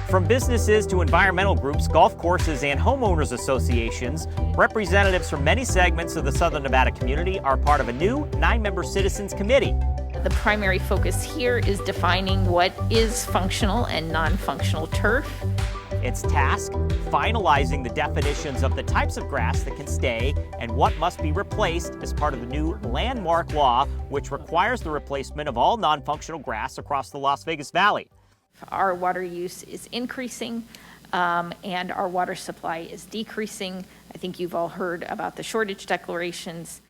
From businesses to environmental groups, golf courses, and homeowners associations, representatives from many segments of the Southern Nevada community are part of a new 9-member citizens committee. The primary focus here is defining what is functional and non-functional turf. Its task, finalizing the definitions of the types of grass that can stay and what must be replaced as part of the new landmark law, which requires the replacement of all non-functional grass across the Las Vegas Valley. Our water use is increasing and our water supply is decreasing. I think you've all heard about the shortage declarations.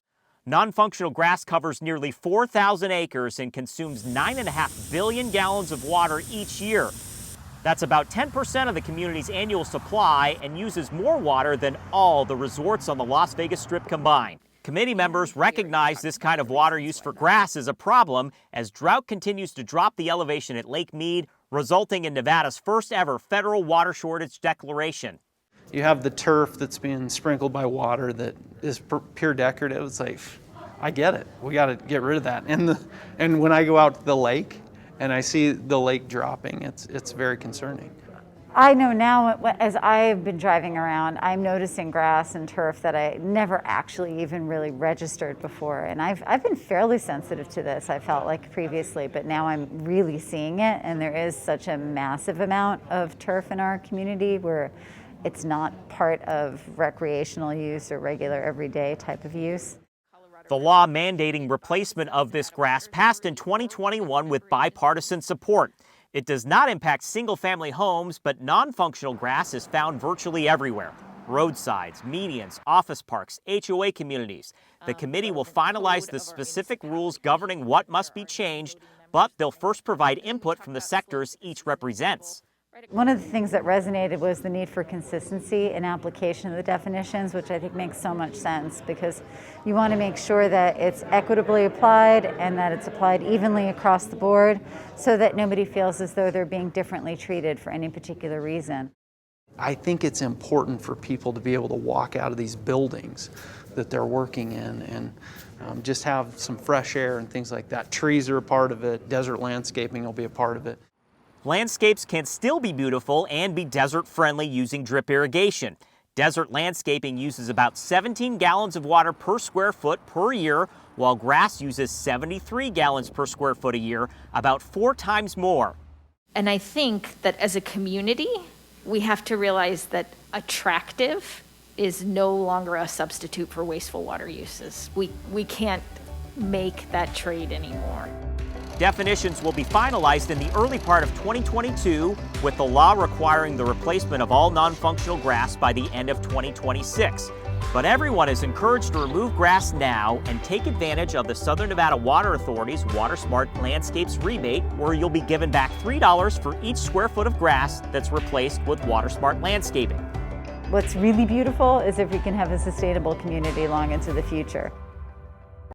Non-functional grass covers nearly 4,000 acres and consumes 9.5 billion gallons of water each year. That's about 10% of the community's annual supply and uses more water than all the resorts on the Las Vegas Strip combined. Committee members recognize this kind of water use for grass is a problem as drought continues to drop the elevation at Lake Mead, resulting in Nevada's first ever federal water shortage declaration. You have the turf that's being sprinkled by water that is pure decorative. It's like, I get it. We got to get rid of that. And when I go out to the lake and I see the lake dropping, it's very concerning. I know now, as I've been driving around, I'm noticing grass and turf that I never actually even really registered before. And I've been fairly sensitive to this, I felt like previously, but now I'm really seeing it. And there is such a massive amount of turf in our community where it's not part of recreational use or regular everyday type of use. The law mandating replacement of this grass passed in 2021 with bipartisan support. It does not impact single-family homes, but non-functional grass is found virtually everywhere. Roadsides, medians, office parks, HOA communities. The committee will finalize the specific rules governing what must be changed, but they'll first provide input from the sectors each represents. One of the things that resonated was the need for consistency in application of the definitions, which I think makes so much sense because you want to make sure that it's equitably applied and that it's applied evenly across the board so that nobody feels as though they're being differently treated for any particular reason. I think it's important for people to be able to walk out of these buildings that they're working in and just have some fresh air and things like that. Trees are a part of it. Desert landscaping will be a part of it. Landscapes can still be beautiful and be desert-friendly using drip irrigation. Desert landscaping uses about 17 gallons of water per square foot per year, while grass uses 73 gallons per square foot a year, about 4 times more. And I think that as a community, we have to realize that attractive is no longer a substitute for wasteful water uses. We can't make that trade anymore. Definitions will be finalized in the early part of 2022, with the law requiring the replacement of all non-functional grass by the end of 2026. But everyone is encouraged to remove grass now and take advantage of the Southern Nevada Water Authority's Water Smart Landscapes rebate, where you'll be given back $3 for each square foot of grass that's replaced with Water Smart landscaping. What's really beautiful is if we can have a sustainable community long into the future.